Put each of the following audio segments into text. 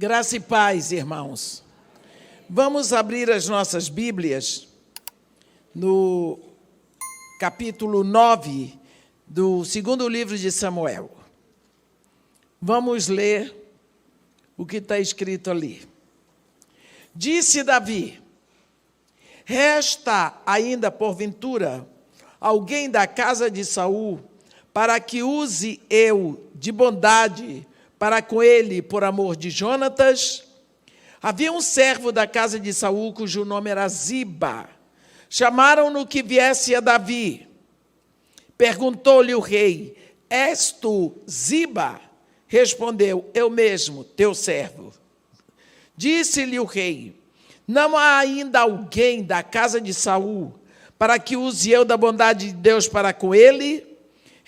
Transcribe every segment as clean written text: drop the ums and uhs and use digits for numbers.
Graça e paz, irmãos. Vamos abrir as nossas Bíblias no capítulo 9 do segundo livro de Samuel. Vamos ler o que está escrito ali. Disse Davi: resta ainda, porventura, alguém da casa de Saul, para que use eu de bondade para com ele por amor de Jonatas? Havia um servo da casa de Saul, cujo nome era Ziba. Chamaram-no que viesse a Davi. Perguntou-lhe o rei: és tu Ziba? Respondeu: eu mesmo, teu servo. Disse-lhe o rei: não há ainda alguém da casa de Saul, para que use eu da bondade de Deus para com ele?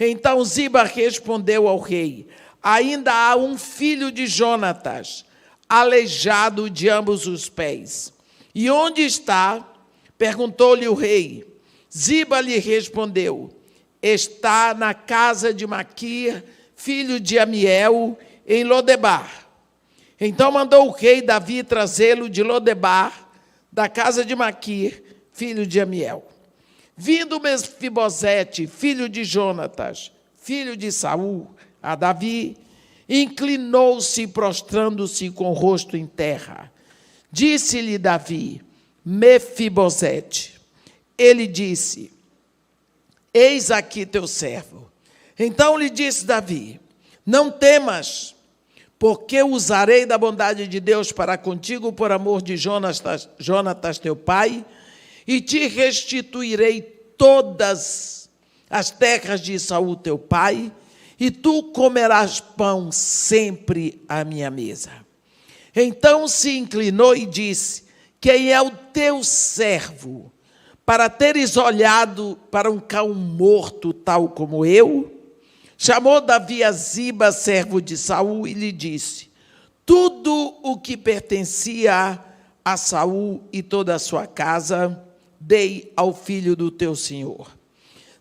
Então Ziba respondeu ao rei: ainda há um filho de Jonatas, aleijado de ambos os pés. E onde está? Perguntou-lhe o rei. Ziba lhe respondeu: está na casa de Maquir, filho de Amiel, em Lodebar. Então mandou o rei Davi trazê-lo de Lodebar, da casa de Maquir, filho de Amiel. Vindo Mefibosete, filho de Jonatas, filho de Saul, a Davi, inclinou-se, prostrando-se com o rosto em terra. Disse-lhe Davi: Mefibosete. Ele disse: eis aqui teu servo. Então lhe disse Davi: não temas, porque usarei da bondade de Deus para contigo por amor de Jonatas teu pai, e te restituirei todas as terras de Saul teu pai, e tu comerás pão sempre à minha mesa. Então se inclinou e disse: quem é o teu servo, para teres olhado para um cão morto tal como eu? Chamou Davi a Ziba, servo de Saul, e lhe disse: tudo o que pertencia a Saul e toda a sua casa, dei ao filho do teu senhor.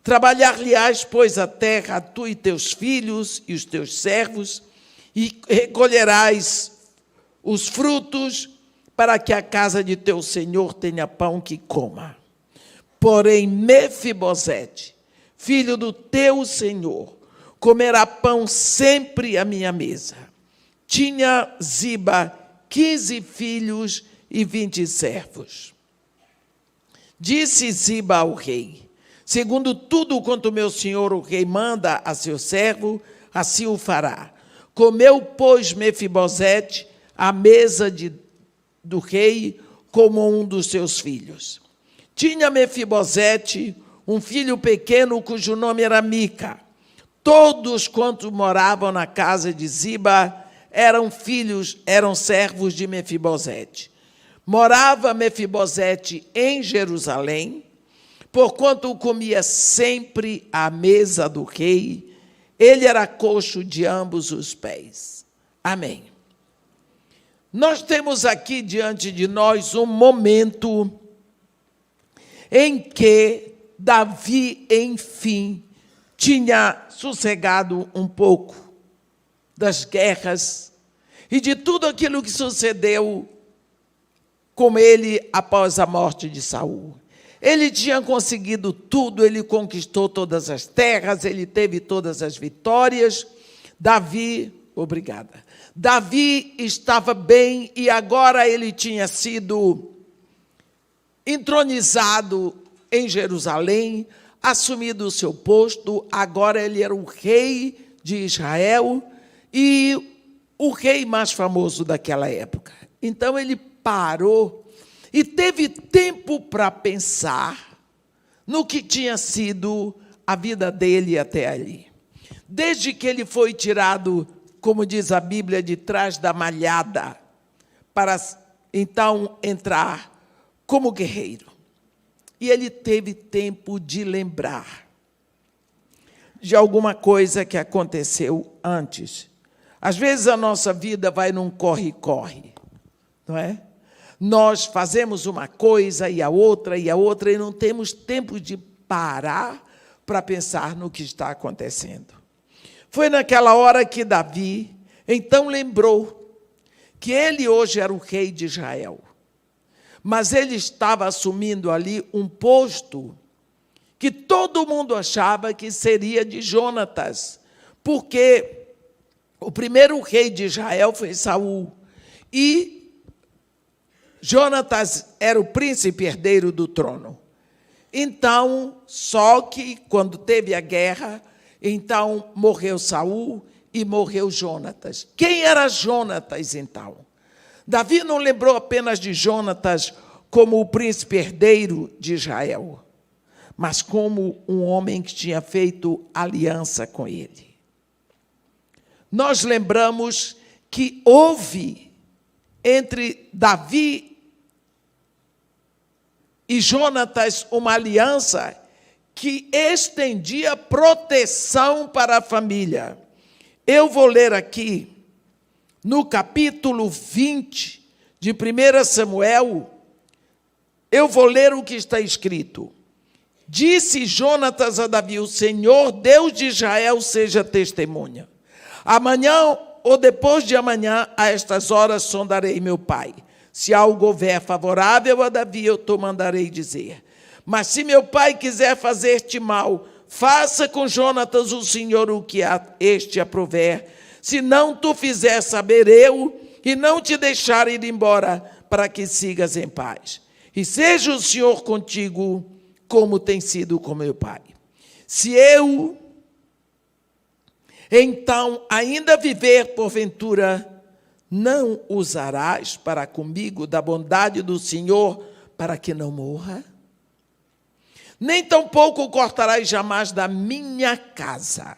Trabalhar-lhe-ás, pois, a terra, tu e teus filhos e os teus servos, e recolherás os frutos, para que a casa de teu senhor tenha pão que coma. Porém, Mefibosete, filho do teu senhor, comerá pão sempre à minha mesa. Tinha Ziba 15 filhos e 20 servos. Disse Ziba ao rei: segundo tudo quanto meu senhor o rei manda a seu servo, assim o fará. Comeu, pois, Mefibosete à mesa do rei como um dos seus filhos. Tinha Mefibosete um filho pequeno cujo nome era Mica. Todos quantos moravam na casa de Ziba eram servos de Mefibosete. Morava Mefibosete em Jerusalém, porquanto comia sempre à mesa do rei, ele era coxo de ambos os pés. Amém. Nós temos aqui diante de nós um momento em que Davi, enfim, tinha sossegado um pouco das guerras e de tudo aquilo que sucedeu com ele após a morte de Saul. Ele tinha conseguido tudo, ele conquistou todas as terras, ele teve todas as vitórias. Davi estava bem e agora ele tinha sido entronizado em Jerusalém, assumido o seu posto, agora ele era o rei de Israel e o rei mais famoso daquela época. Então ele parou e teve tempo para pensar no que tinha sido a vida dele até ali. Desde que ele foi tirado, como diz a Bíblia, de trás da malhada, para então entrar como guerreiro. E ele teve tempo de lembrar de alguma coisa que aconteceu antes. Às vezes a nossa vida vai num corre-corre, não é? Nós fazemos uma coisa e a outra, e não temos tempo de parar para pensar no que está acontecendo. Foi naquela hora que Davi, então, lembrou que ele hoje era o rei de Israel. Mas ele estava assumindo ali um posto que todo mundo achava que seria de Jonatas, porque o primeiro rei de Israel foi Saul, e Jonatas era o príncipe herdeiro do trono. Então, só que quando teve a guerra, então morreu Saul e morreu Jonatas. Quem era Jonatas, então? Davi não lembrou apenas de Jonatas como o príncipe herdeiro de Israel, mas como um homem que tinha feito aliança com ele. Nós lembramos que houve entre Davi e Jonatas uma aliança que estendia proteção para a família. Eu vou ler aqui, no capítulo 20 de 1 Samuel, eu vou ler o que está escrito. Disse Jonatas a Davi: o Senhor, Deus de Israel, seja testemunha. Amanhã ou depois de amanhã, a estas horas, sondarei meu pai. Se algo houver favorável a Davi, eu te mandarei dizer. Mas se meu pai quiser fazer-te mal, faça com Jonatas o Senhor o que este aprover. Se não tu fizer saber eu, e não te deixar ir embora, para que sigas em paz. E seja o Senhor contigo, como tem sido com meu pai. Se eu, então, ainda viver porventura, não usarás para comigo da bondade do Senhor, para que não morra? Nem tampouco cortarás jamais da minha casa.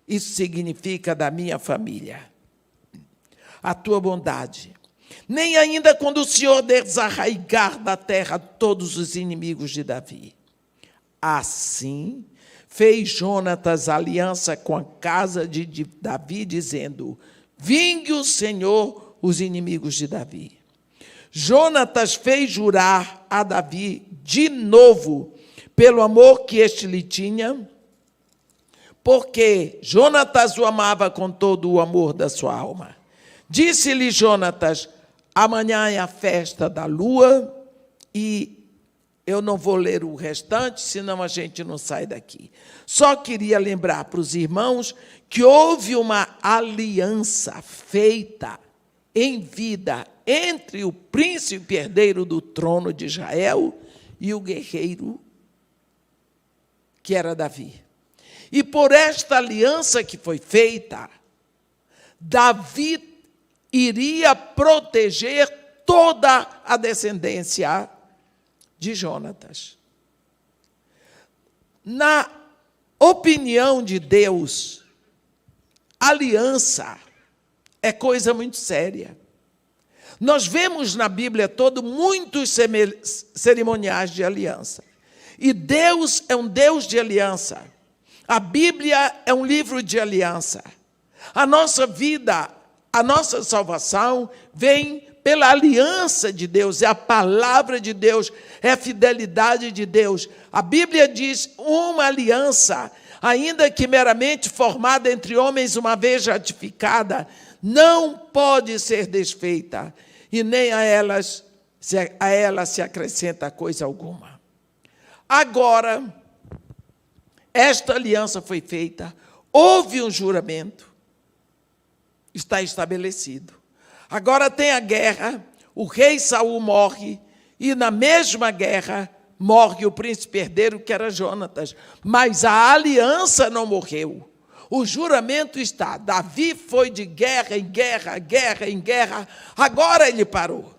Isso significa da minha família, a tua bondade. Nem ainda quando o Senhor desarraigar da terra todos os inimigos de Davi. Assim fez Jonatas aliança com a casa de Davi, dizendo: vingue o Senhor os inimigos de Davi. Jonatas fez jurar a Davi de novo, pelo amor que este lhe tinha, porque Jonatas o amava com todo o amor da sua alma. Disse-lhe Jonatas: amanhã é a festa da lua, e eu não vou ler o restante, senão a gente não sai daqui. Só queria lembrar para os irmãos que houve uma aliança feita em vida entre o príncipe herdeiro do trono de Israel e o guerreiro que era Davi. E por esta aliança que foi feita, Davi iria proteger toda a descendência de Jonatas. Na opinião de Deus, aliança é coisa muito séria. Nós vemos na Bíblia toda muitos cerimoniais de aliança. E Deus é um Deus de aliança. A Bíblia é um livro de aliança. A nossa vida, a nossa salvação vem pela aliança de Deus, é a palavra de Deus, é a fidelidade de Deus. A Bíblia diz: uma aliança, ainda que meramente formada entre homens, uma vez ratificada, não pode ser desfeita, e nem a ela se acrescenta coisa alguma. Agora, esta aliança foi feita, houve um juramento, está estabelecido. Agora tem a guerra, o rei Saul morre, e na mesma guerra morre o príncipe herdeiro, que era Jonatas. Mas a aliança não morreu. O juramento está. Davi foi de guerra em guerra, guerra em guerra. Agora ele parou.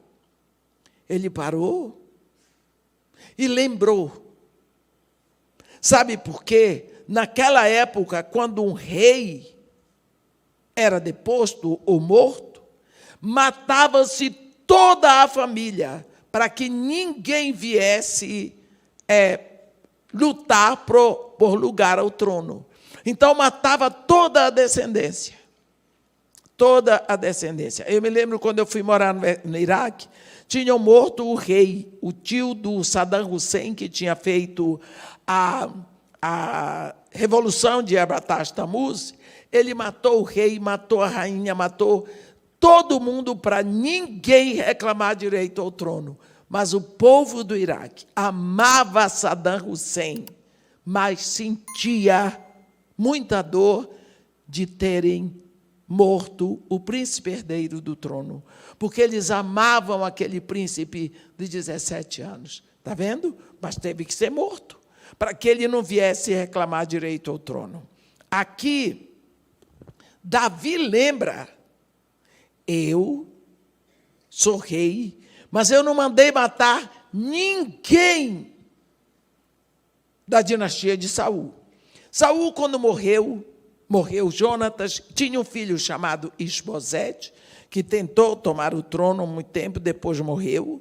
Ele parou e lembrou. Sabe por quê? Naquela época, quando um rei era deposto ou morto, matava-se toda a família, para que ninguém viesse lutar por lugar ao trono. Então, matava toda a descendência. Toda a descendência. Eu me lembro, quando eu fui morar no Iraque, tinham morto o rei, o tio do Saddam Hussein, que tinha feito a revolução de Abratas Tammuz. Ele matou o rei, matou a rainha, matou todo mundo para ninguém reclamar direito ao trono. Mas o povo do Iraque amava Saddam Hussein, mas sentia muita dor de terem morto o príncipe herdeiro do trono, porque eles amavam aquele príncipe de 17 anos. Está vendo? Mas teve que ser morto, para que ele não viesse reclamar direito ao trono. Aqui, Davi lembra, eu sou rei, mas eu não mandei matar ninguém da dinastia de Saul. Saul, quando morreu Jonatas, tinha um filho chamado Isbosete, que tentou tomar o trono há muito tempo, depois morreu.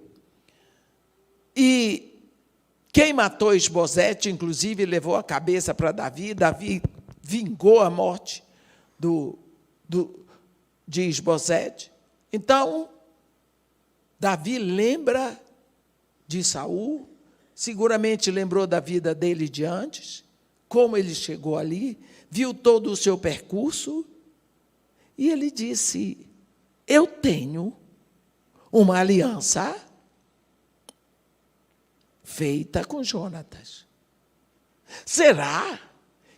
E quem matou Isbosete, inclusive, levou a cabeça para Davi. Davi vingou a morte de Isbosete. Então, Davi lembra de Saul, seguramente lembrou da vida dele de antes, como ele chegou ali, viu todo o seu percurso, e ele disse, eu tenho uma aliança feita com Jonatas. Será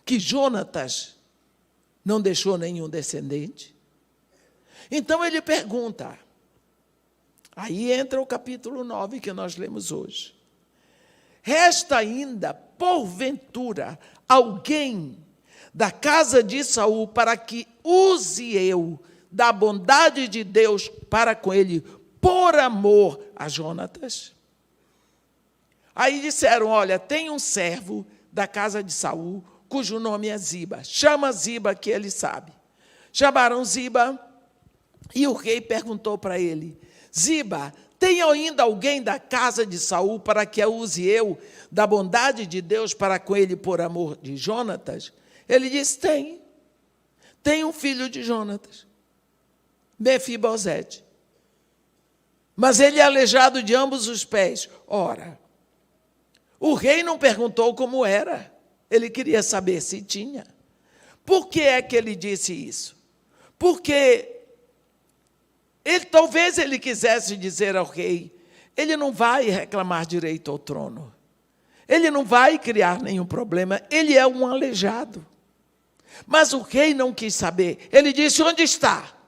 que Jonatas não deixou nenhum descendente? Então ele pergunta, aí entra o capítulo 9 que nós lemos hoje. Resta ainda, porventura, alguém da casa de Saul para que use eu da bondade de Deus para com ele, por amor a Jonatas? Aí disseram, olha, tem um servo da casa de Saul, cujo nome é Ziba. Chama Ziba, que ele sabe. Chamaram Ziba, e o rei perguntou para ele, Ziba, tem ainda alguém da casa de Saul para que a use eu da bondade de Deus para com ele por amor de Jonatas? Ele disse, tem um filho de Jonatas, Mefibosete, mas ele é aleijado de ambos os pés. Ora, o rei não perguntou como era, ele queria saber se tinha. Por que é que ele disse isso? Porque talvez ele quisesse dizer ao rei, ele não vai reclamar direito ao trono, ele não vai criar nenhum problema, ele é um aleijado. Mas o rei não quis saber, ele disse, onde está?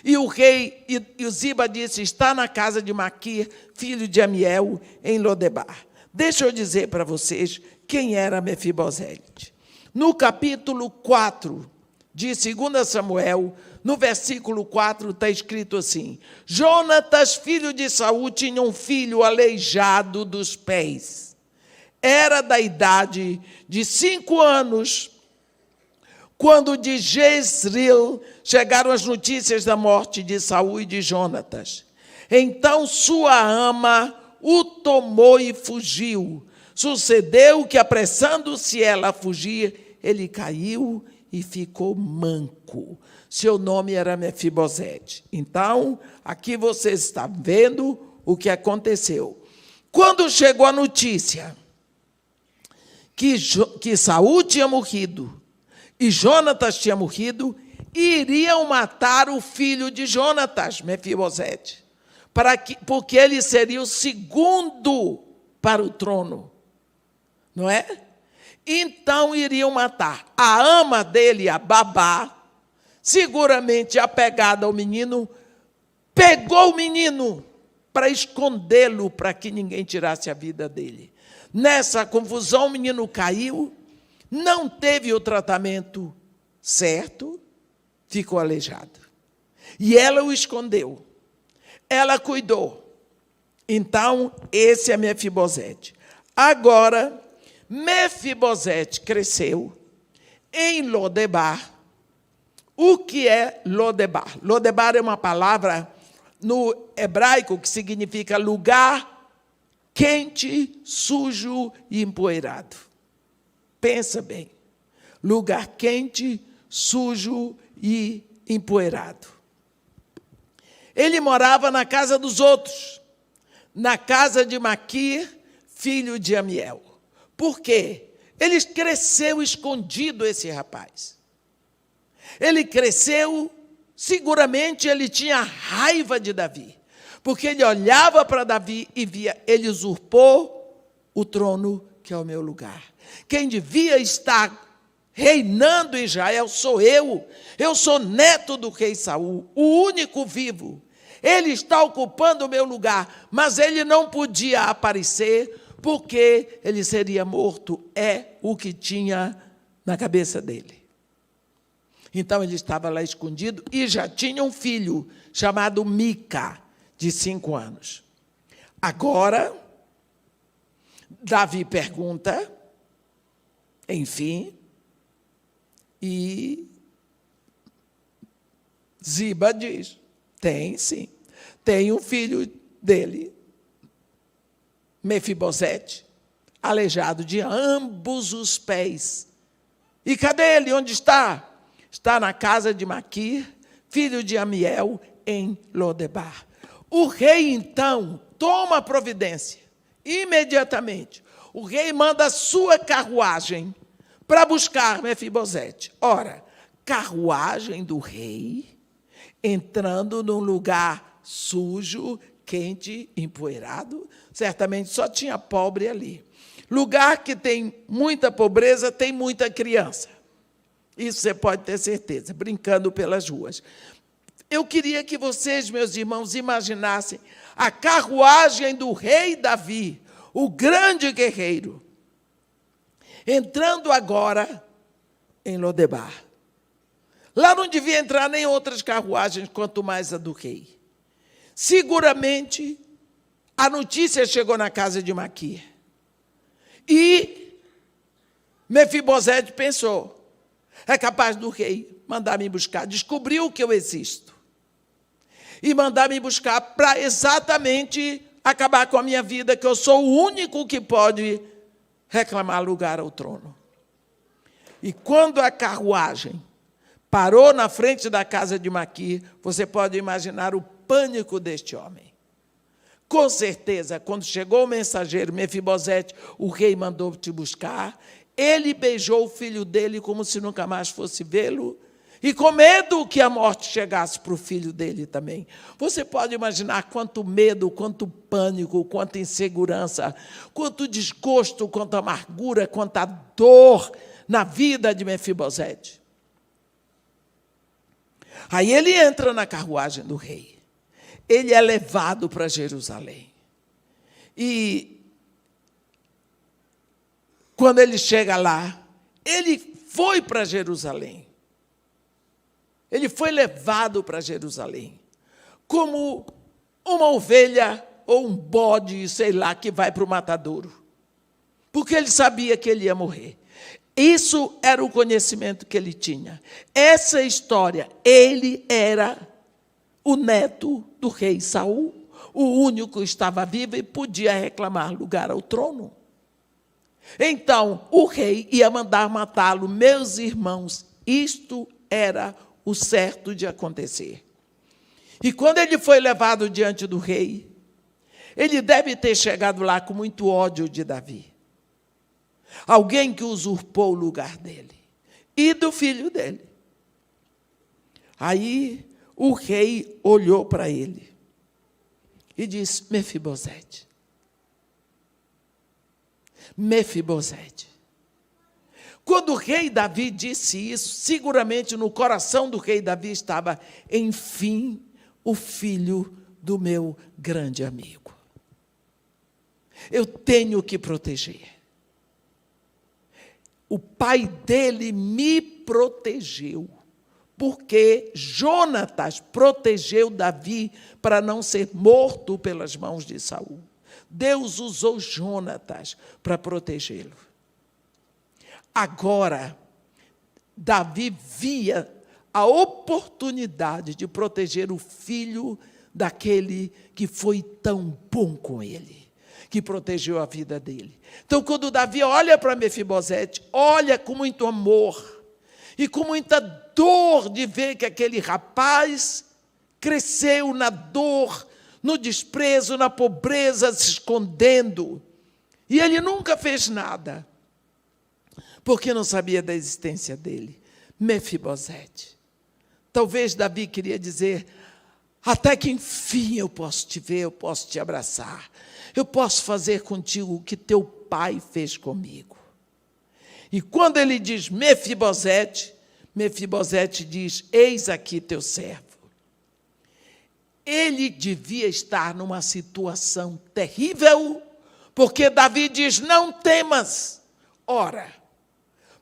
E o rei, e o Ziba disse, está na casa de Maquir, filho de Amiel, em Lodebar. Deixa eu dizer para vocês quem era Mefibosete. No capítulo 4 de 2 Samuel, no versículo 4, está escrito assim, Jonatas, filho de Saul, tinha um filho aleijado dos pés. Era da idade de 5 anos, quando de Jezreel chegaram as notícias da morte de Saul e de Jonatas. Então sua ama o tomou e fugiu. Sucedeu que, apressando-se ela a fugir, ele caiu e ficou manco. Seu nome era Mefibosete. Então, aqui você está vendo o que aconteceu. Quando chegou a notícia que Saul tinha morrido e Jonatas tinha morrido, iriam matar o filho de Jonatas, Mefibosete, porque ele seria o segundo para o trono, não é? Então iriam matar a ama dele, a babá, seguramente apegada ao menino, pegou o menino para escondê-lo, para que ninguém tirasse a vida dele. Nessa confusão, o menino caiu, não teve o tratamento certo, ficou aleijado. E ela o escondeu. Ela cuidou. Então, esse é Mefibosete. Agora, Mefibosete cresceu em Lodebar. O que é Lodebar? Lodebar é uma palavra no hebraico que significa lugar quente, sujo e empoeirado. Pensa bem. Lugar quente, sujo e empoeirado. Ele morava na casa dos outros, na casa de Maquir, filho de Amiel. Por quê? Ele cresceu escondido, esse rapaz. Ele cresceu seguramente ele tinha raiva de Davi, porque ele olhava para Davi e via, ele usurpou o trono que é o meu lugar. Quem devia estar reinando em Israel sou eu sou neto do rei Saul, o único vivo. Ele está ocupando o meu lugar, mas ele não podia aparecer, porque ele seria morto, é o que tinha na cabeça dele. Então ele estava lá escondido e já tinha um filho chamado Mica, de 5 anos. Agora, Davi pergunta, enfim, e Ziba diz, tem sim, tem um filho dele, Mefibosete, aleijado de ambos os pés. E cadê ele? Onde está? Está na casa de Maquir, filho de Amiel, em Lodebar. O rei, então, toma providência. Imediatamente, o rei manda a sua carruagem para buscar Mefibosete. Ora, carruagem do rei, entrando num lugar sujo, quente, empoeirado, certamente só tinha pobre ali. Lugar que tem muita pobreza, tem muita criança. Isso você pode ter certeza, brincando pelas ruas. Eu queria que vocês, meus irmãos, imaginassem a carruagem do rei Davi, o grande guerreiro, entrando agora em Lodebar. Lá não devia entrar nem outras carruagens, quanto mais a do rei. Seguramente, a notícia chegou na casa de Maquir. E Mefibosete pensou, é capaz do rei mandar me buscar. Descobriu que eu existo. E mandar me buscar para exatamente acabar com a minha vida, que eu sou o único que pode reclamar lugar ao trono. E quando a carruagem parou na frente da casa de Maquir, você pode imaginar o pânico deste homem. Com certeza, quando chegou o mensageiro, Mefibosete, o rei mandou te buscar, ele beijou o filho dele como se nunca mais fosse vê-lo, e com medo que a morte chegasse para o filho dele também. Você pode imaginar quanto medo, quanto pânico, quanta insegurança, quanto desgosto, quanta amargura, quanta dor na vida de Mefibosete. Aí ele entra na carruagem do rei. Ele é levado para Jerusalém. E quando ele chega lá, ele foi para Jerusalém. Ele foi levado para Jerusalém, como uma ovelha ou um bode, sei lá, que vai para o matadouro. Porque ele sabia que ele ia morrer. Isso era o conhecimento que ele tinha. Essa história, ele era o neto do rei Saul, o único que estava vivo e podia reclamar lugar ao trono. Então, o rei ia mandar matá-lo. Meus irmãos, isto era o certo de acontecer. E quando ele foi levado diante do rei, ele deve ter chegado lá com muito ódio de Davi. Alguém que usurpou o lugar dele e do filho dele. Aí o rei olhou para ele e disse, Mefibosete. Mefibosete. Quando o rei Davi disse isso, seguramente no coração do rei Davi estava, enfim, o filho do meu grande amigo. Eu tenho que proteger. O pai dele me protegeu, porque Jonatas protegeu Davi para não ser morto pelas mãos de Saul. Deus usou Jonatas para protegê-lo. Agora, Davi via a oportunidade de proteger o filho daquele que foi tão bom com ele, que protegeu a vida dele. Então, quando Davi olha para Mefibosete, olha com muito amor e com muita dor de ver que aquele rapaz cresceu na dor, no desprezo, na pobreza, se escondendo. E ele nunca fez nada, porque não sabia da existência dele. Mefibosete, Talvez Davi queria dizer: até que enfim eu posso te ver, eu posso te abraçar, eu posso fazer contigo o que teu pai fez comigo. E quando ele diz Mefibosete, Mefibosete diz: eis aqui teu servo. Ele devia estar numa situação terrível, porque Davi diz: não temas. Ora,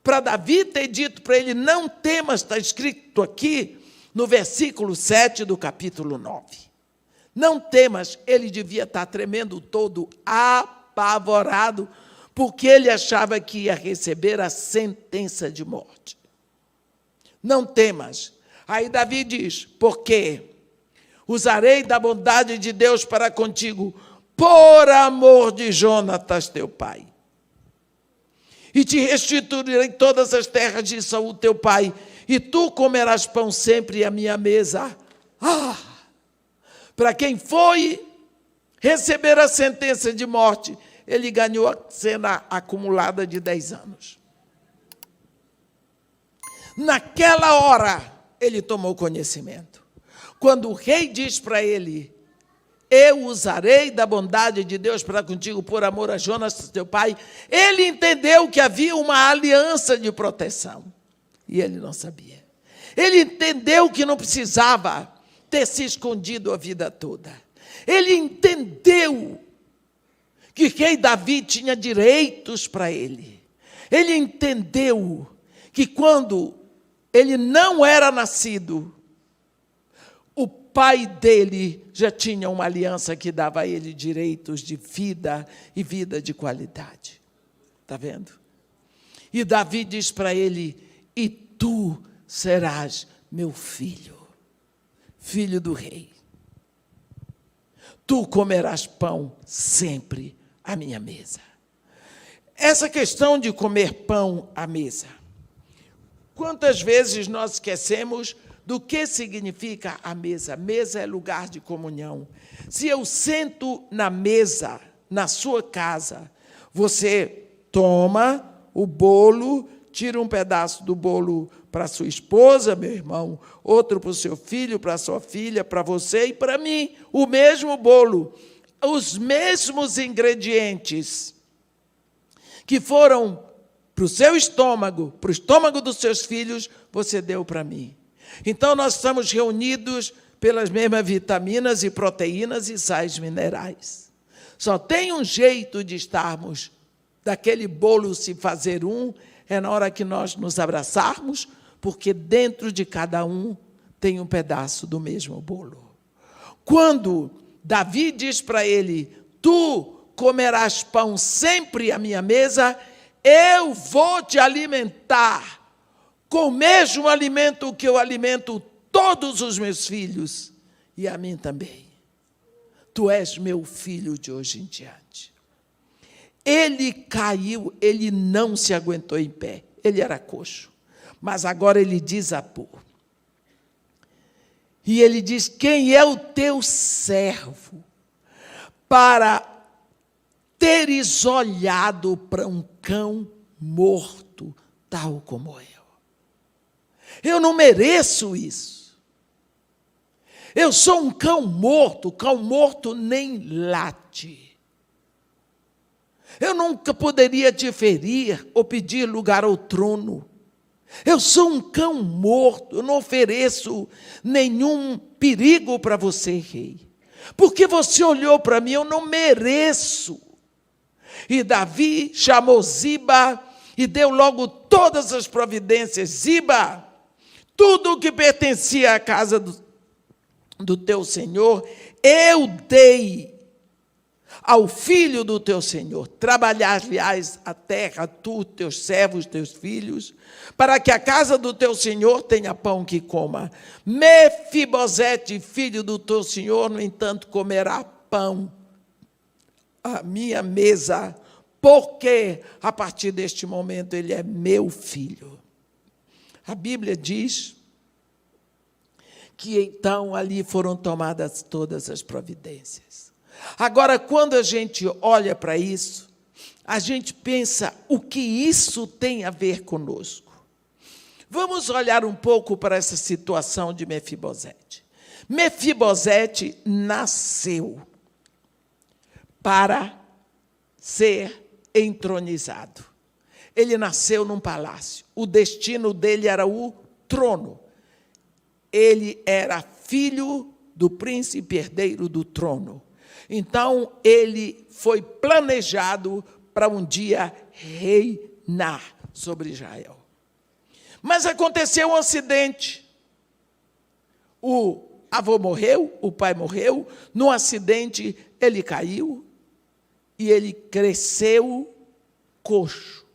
para Davi ter dito para ele: não temas, está escrito aqui no versículo 7 do capítulo 9. Não temas, ele devia estar tremendo todo, apavorado, porque ele achava que ia receber a sentença de morte. Não temas. Aí Davi diz: porque usarei da bondade de Deus para contigo, por amor de Jonatas, teu pai. E te restituirei todas as terras de Saul, teu pai, e tu comerás pão sempre à minha mesa. Para quem foi receber a sentença de morte, ele ganhou a cena acumulada de 10 anos. Naquela hora, ele tomou conhecimento. Quando o rei diz para ele: eu usarei da bondade de Deus para contigo por amor a Jonas, teu pai, ele entendeu que havia uma aliança de proteção. E ele não sabia. Ele entendeu que não precisava ter se escondido a vida toda. Ele entendeu que rei Davi tinha direitos para ele. Ele entendeu que quando ele não era nascido, o pai dele já tinha uma aliança que dava a ele direitos de vida e vida de qualidade. Está vendo? E Davi diz para ele: e tu serás meu filho, filho do rei. Tu comerás pão sempre à minha mesa. Essa questão de comer pão à mesa, quantas vezes nós esquecemos do que significa a mesa? Mesa é lugar de comunhão. Se eu sento na mesa, na sua casa, você toma o bolo, tira um pedaço do bolo para sua esposa, meu irmão, outro para o seu filho, para a sua filha, para você e para mim, o mesmo bolo, os mesmos ingredientes que foram para o seu estômago, para o estômago dos seus filhos, você deu para mim. Então, nós estamos reunidos pelas mesmas vitaminas e proteínas e sais minerais. Só tem um jeito de estarmos, daquele bolo se fazer um, é na hora que nós nos abraçarmos, porque dentro de cada um tem um pedaço do mesmo bolo. Quando Davi diz para ele: tu comerás pão sempre à minha mesa, eu vou te alimentar com o mesmo alimento que eu alimento todos os meus filhos, e a mim também. Tu és meu filho de hoje em diante. Ele caiu, ele não se aguentou em pé, ele era coxo, mas agora ele desabou. E ele diz: quem é o teu servo para teres olhado para um cão morto, tal como eu? Eu não mereço isso. Eu sou um cão morto nem late. Eu nunca poderia te ferir ou pedir lugar ao trono. Eu sou um cão morto, eu não ofereço nenhum perigo para você, rei. Porque você olhou para mim, eu não mereço. E Davi chamou Ziba e deu logo todas as providências. Ziba, tudo o que pertencia à casa do teu senhor, eu dei ao filho do teu senhor. Trabalhar-lhe-ás a terra, tu, teus servos, teus filhos, para que a casa do teu senhor tenha pão que coma. Mefibosete, filho do teu senhor, no entanto, comerá pão à minha mesa, porque a partir deste momento ele é meu filho. A Bíblia diz que então ali foram tomadas todas as providências. Agora, quando a gente olha para isso, a gente pensa: o que isso tem a ver conosco? Vamos olhar um pouco para essa situação de Mefibosete. Mefibosete nasceu para ser entronizado. Ele nasceu num palácio. O destino dele era o trono. Ele era filho do príncipe herdeiro do trono. Então, ele foi planejado para um dia reinar sobre Israel. Mas aconteceu um acidente. O avô morreu, o pai morreu. No acidente, ele caiu e ele cresceu coxo,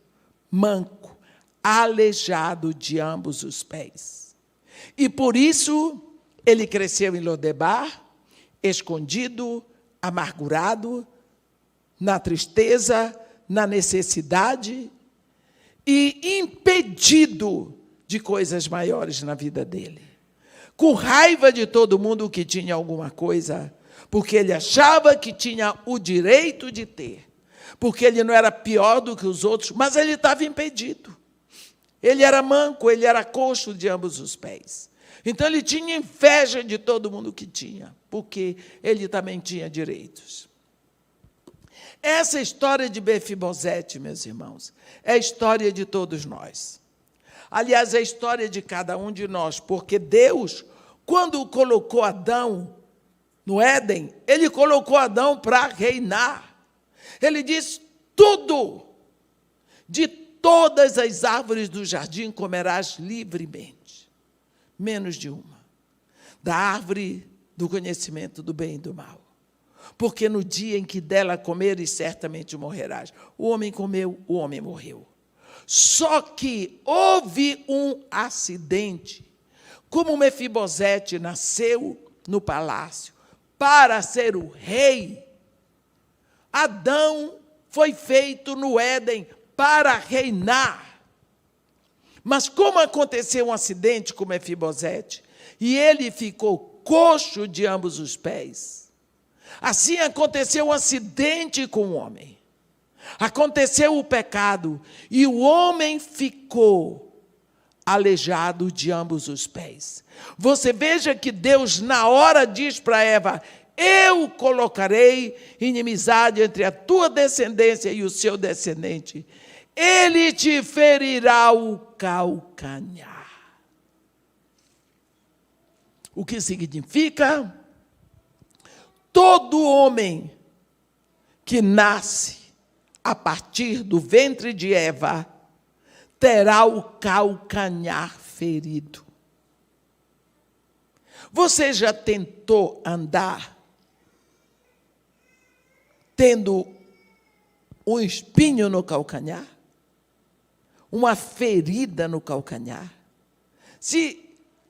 manco, aleijado de ambos os pés. E por isso, ele cresceu em Lodebar, escondido, amargurado, na tristeza, na necessidade e impedido de coisas maiores na vida dele. Com raiva de todo mundo que tinha alguma coisa, porque ele achava que tinha o direito de ter, porque ele não era pior do que os outros, mas ele estava impedido. Ele era manco, ele era coxo de ambos os pés. Então, ele tinha inveja de todo mundo que tinha, porque ele também tinha direitos. Essa história de Mefibosete, meus irmãos, é a história de todos nós. Aliás, é a história de cada um de nós, porque Deus, quando colocou Adão no Éden, ele colocou Adão para reinar. Ele diz: tudo, de todas as árvores do jardim comerás livremente, menos de uma, da árvore do conhecimento do bem e do mal. Porque no dia em que dela comeres, certamente morrerás. O homem comeu, o homem morreu. Só que houve um acidente. Como Mefibosete nasceu no palácio para ser o rei, Adão foi feito no Éden para reinar. Mas como aconteceu um acidente com Mefibosete, e ele ficou coxo de ambos os pés, assim aconteceu um acidente com o homem. Aconteceu o pecado, e o homem ficou aleijado de ambos os pés. Você veja que Deus, na hora, diz para Eva: eu colocarei inimizade entre a tua descendência e o seu descendente. Ele te ferirá o calcanhar. O que significa? Todo homem que nasce a partir do ventre de Eva terá o calcanhar ferido. Você já tentou andar tendo um espinho no calcanhar? Uma ferida no calcanhar?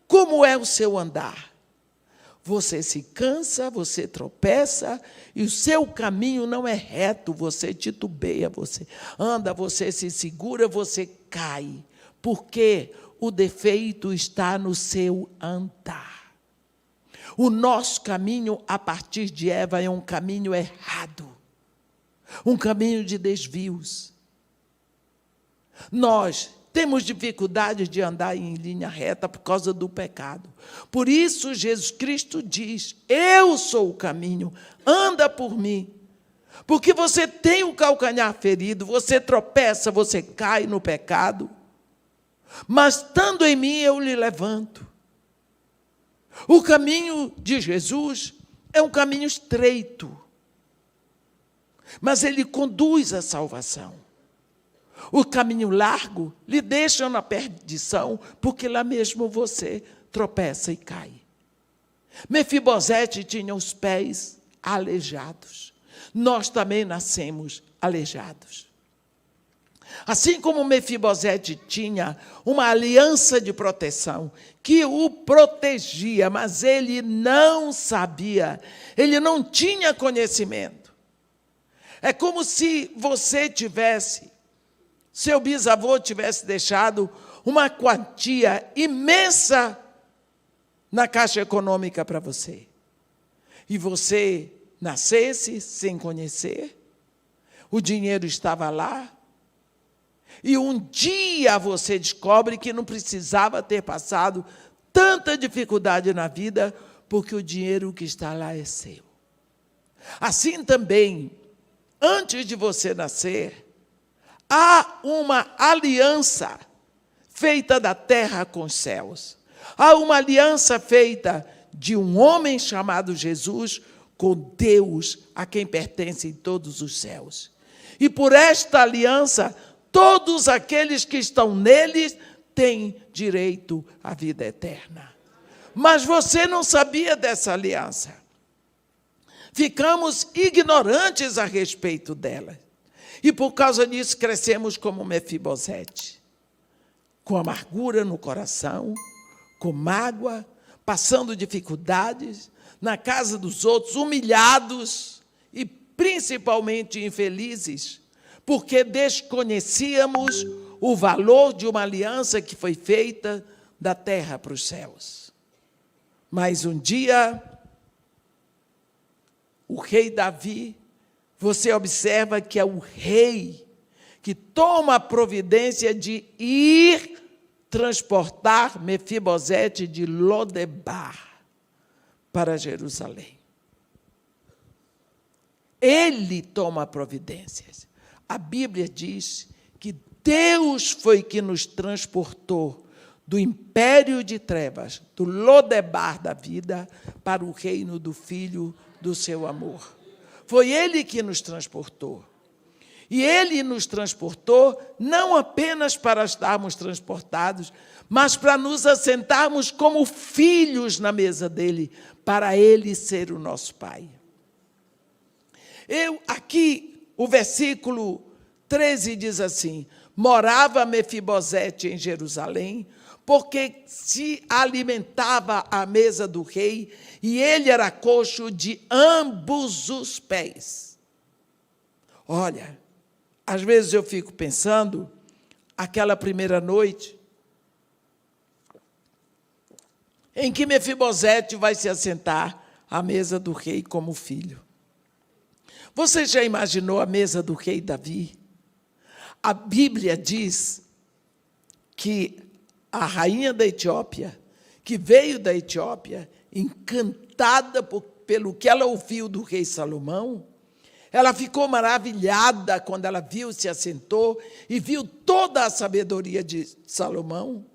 Como é o seu andar? Você se cansa, você tropeça, e o seu caminho não é reto, você titubeia, você anda, você se segura, você cai, porque o defeito está no seu andar. O nosso caminho, a partir de Eva, é um caminho errado, um caminho de desvios. Nós temos dificuldade de andar em linha reta por causa do pecado. Por isso, Jesus Cristo diz: eu sou o caminho, anda por mim. Porque você tem o calcanhar ferido, você tropeça, você cai no pecado. Mas, estando em mim, eu lhe levanto. O caminho de Jesus é um caminho estreito, mas ele conduz à salvação. O caminho largo lhe deixa na perdição, porque lá mesmo você tropeça e cai. Mefibosete tinha os pés aleijados. Nós também nascemos aleijados. Assim como Mefibosete tinha uma aliança de proteção que o protegia, mas ele não sabia, ele não tinha conhecimento. É como se você tivesse, seu bisavô tivesse deixado uma quantia imensa na Caixa Econômica para você. E você nascesse sem conhecer, o dinheiro estava lá, E um dia você descobre que não precisava ter passado tanta dificuldade na vida, porque o dinheiro que está lá é seu. Assim também, antes de você nascer, há uma aliança feita da terra com os céus. Há uma aliança feita de um homem chamado Jesus com Deus, a quem pertencem todos os céus. E por esta aliança, todos aqueles que estão neles têm direito à vida eterna. Mas você não sabia dessa aliança. Ficamos ignorantes a respeito dela. E por causa disso crescemos como Mefibosete, com amargura no coração, com mágoa, passando dificuldades, na casa dos outros, humilhados e principalmente infelizes, porque desconhecíamos o valor de uma aliança que foi feita da terra para os céus. Mas um dia, o rei Davi, você observa que é o rei que toma a providência de ir transportar Mefibosete de Lodebar para Jerusalém. Ele toma providências. A Bíblia diz que Deus foi que nos transportou do império de trevas, do Lodebar da vida, para o reino do Filho do seu amor. Foi Ele que nos transportou. E Ele nos transportou não apenas para estarmos transportados, mas para nos assentarmos como filhos na mesa dEle, para Ele ser o nosso Pai. Aqui, o versículo 13 diz assim: morava Mefibosete em Jerusalém, porque se alimentava à mesa do rei, e ele era coxo de ambos os pés. Olha, às vezes eu fico pensando, aquela primeira noite, em que Mefibosete vai se assentar à mesa do rei como filho. Você já imaginou a mesa do rei Davi? A Bíblia diz que a rainha da Etiópia, que veio da Etiópia, encantada pelo que ela ouviu do rei Salomão, ela ficou maravilhada quando ela se assentou e viu toda a sabedoria de Salomão.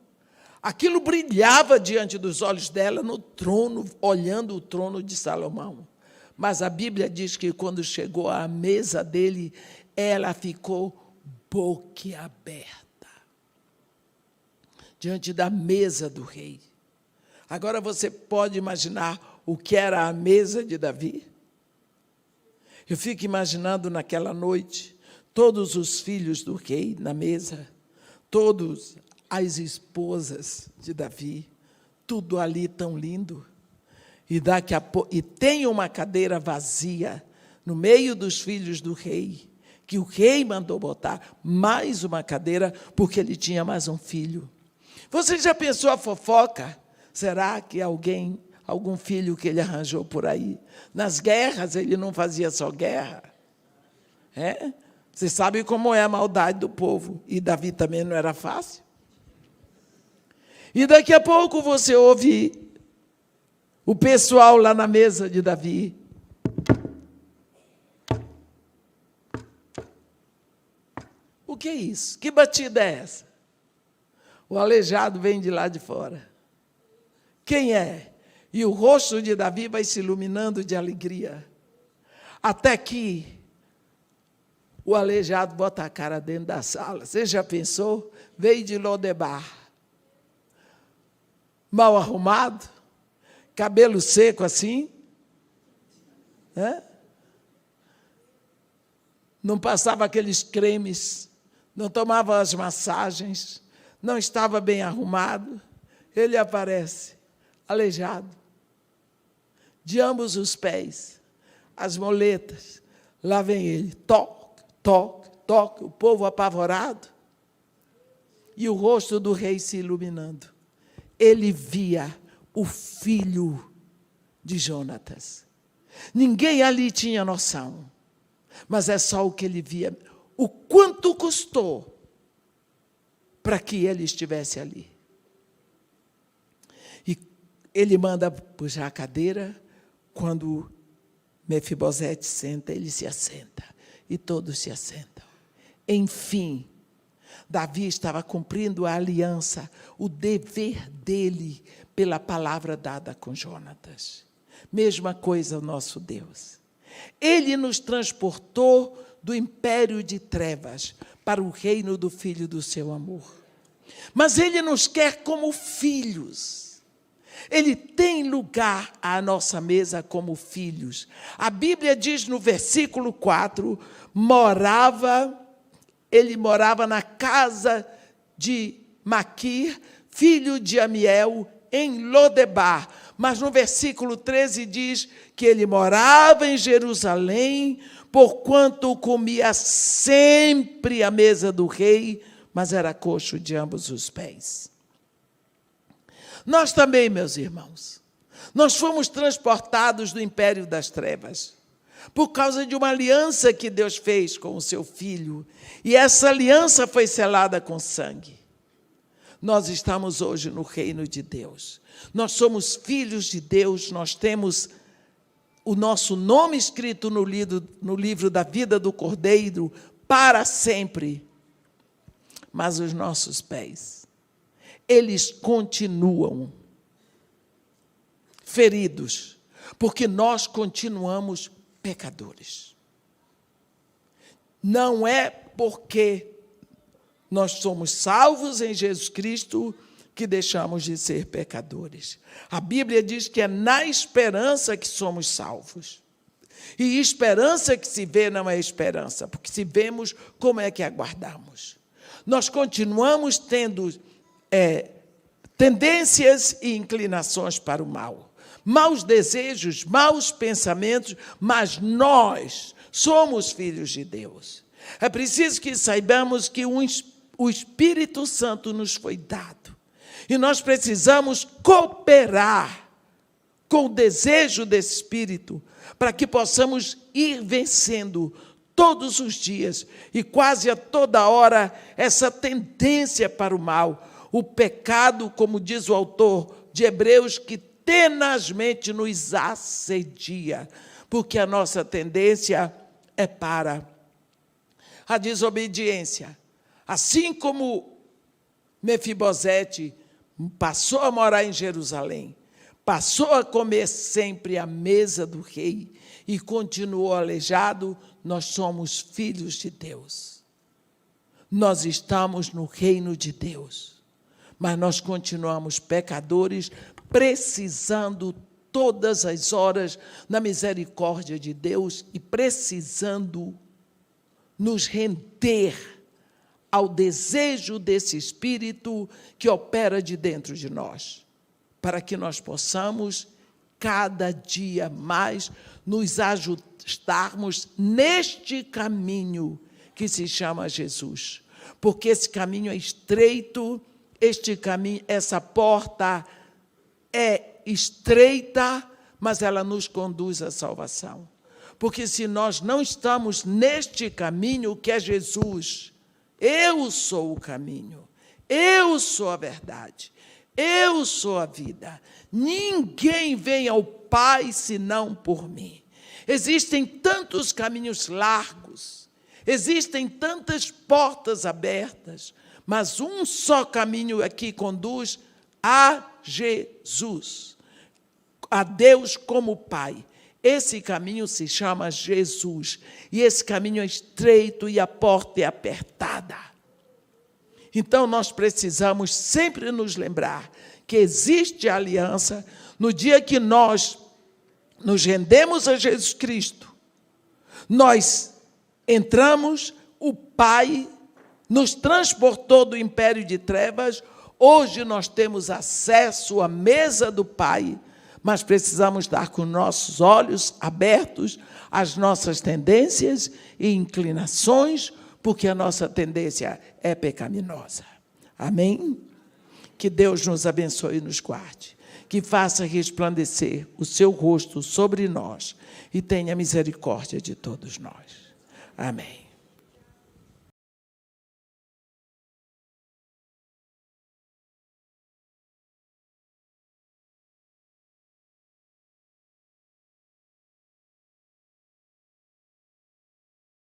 Aquilo brilhava diante dos olhos dela no trono, olhando o trono de Salomão. Mas a Bíblia diz que quando chegou à mesa dele, ela ficou boquiaberta diante da mesa do rei. Agora você pode imaginar o que era a mesa de Davi? Eu fico imaginando naquela noite, todos os filhos do rei na mesa, todas as esposas de Davi, tudo ali tão lindo. E tem uma cadeira vazia no meio dos filhos do rei, que o rei mandou botar mais uma cadeira, porque ele tinha mais um filho. Você já pensou a fofoca? Será que algum filho que ele arranjou por aí? Nas guerras, ele não fazia só guerra. Você sabe como é a maldade do povo. E Davi também não era fácil. E daqui a pouco você ouve o pessoal lá na mesa de Davi. O que é isso? Que batida é essa? O aleijado vem de lá de fora. Quem é? E o rosto de Davi vai se iluminando de alegria. Até que o aleijado bota a cara dentro da sala. Você já pensou? Veio de Lodebar. Mal arrumado. Cabelo seco assim. Não passava aqueles cremes. Não tomava as massagens. Não estava bem arrumado, ele aparece, aleijado, de ambos os pés, as moletas, lá vem ele, toque, toque, toque, o povo apavorado, e o rosto do rei se iluminando. Ele via o filho de Jonatas. Ninguém ali tinha noção, mas é só o que ele via. O quanto custou para que ele estivesse ali. E ele manda puxar a cadeira. Quando Mefibosete senta, ele se assenta. E todos se assentam. Enfim, Davi estava cumprindo a aliança, o dever dele pela palavra dada com Jonatas. Mesma coisa o nosso Deus. Ele nos transportou do império de trevas para o reino do Filho do seu amor. Mas ele nos quer como filhos. Ele tem lugar à nossa mesa como filhos. A Bíblia diz no versículo 4, ele morava na casa de Maquir, filho de Amiel, em Lodebar. Mas no versículo 13 diz que ele morava em Jerusalém, porquanto comia sempre à mesa do rei, mas era coxo de ambos os pés. Nós também, meus irmãos, nós fomos transportados do império das trevas, por causa de uma aliança que Deus fez com o seu Filho, e essa aliança foi selada com sangue. Nós estamos hoje no reino de Deus. Nós somos filhos de Deus, nós temos o nosso nome escrito no livro da vida do Cordeiro para sempre. Mas os nossos pés, eles continuam feridos, porque nós continuamos pecadores. Não é porque nós somos salvos em Jesus Cristo que deixamos de ser pecadores. A Bíblia diz que é na esperança que somos salvos. E esperança que se vê não é esperança, porque se vemos, como é que aguardamos? Nós continuamos tendo tendências e inclinações para o mal, maus desejos, maus pensamentos, mas nós somos filhos de Deus. É preciso que saibamos que o Espírito Santo nos foi dado. E nós precisamos cooperar com o desejo desse Espírito para que possamos ir vencendo todos os dias e quase a toda hora essa tendência para o mal, o pecado, como diz o autor de Hebreus, que tenazmente nos assedia, porque a nossa tendência é para a desobediência. Assim como Mefibosete passou a morar em Jerusalém, passou a comer sempre à mesa do rei e continuou aleijado, nós somos filhos de Deus. Nós estamos no reino de Deus, mas nós continuamos pecadores, precisando todas as horas na misericórdia de Deus e precisando nos render ao desejo desse Espírito que opera de dentro de nós, para que nós possamos, cada dia mais, nos ajustarmos neste caminho que se chama Jesus. Porque esse caminho é estreito, essa porta é estreita, mas ela nos conduz à salvação. Porque se nós não estamos neste caminho que é Jesus, eu sou o caminho, eu sou a verdade, eu sou a vida. Ninguém vem ao Pai senão por mim. Existem tantos caminhos largos, existem tantas portas abertas, mas um só caminho aqui conduz a Jesus, a Deus como Pai. Esse caminho se chama Jesus, e esse caminho é estreito e a porta é apertada. Então, nós precisamos sempre nos lembrar que existe aliança no dia que nós nos rendemos a Jesus Cristo. Nós entramos, o Pai nos transportou do império de trevas, hoje nós temos acesso à mesa do Pai, mas precisamos estar com nossos olhos abertos às nossas tendências e inclinações, porque a nossa tendência é pecaminosa. Amém? Que Deus nos abençoe e nos guarde, que faça resplandecer o seu rosto sobre nós e tenha misericórdia de todos nós. Amém.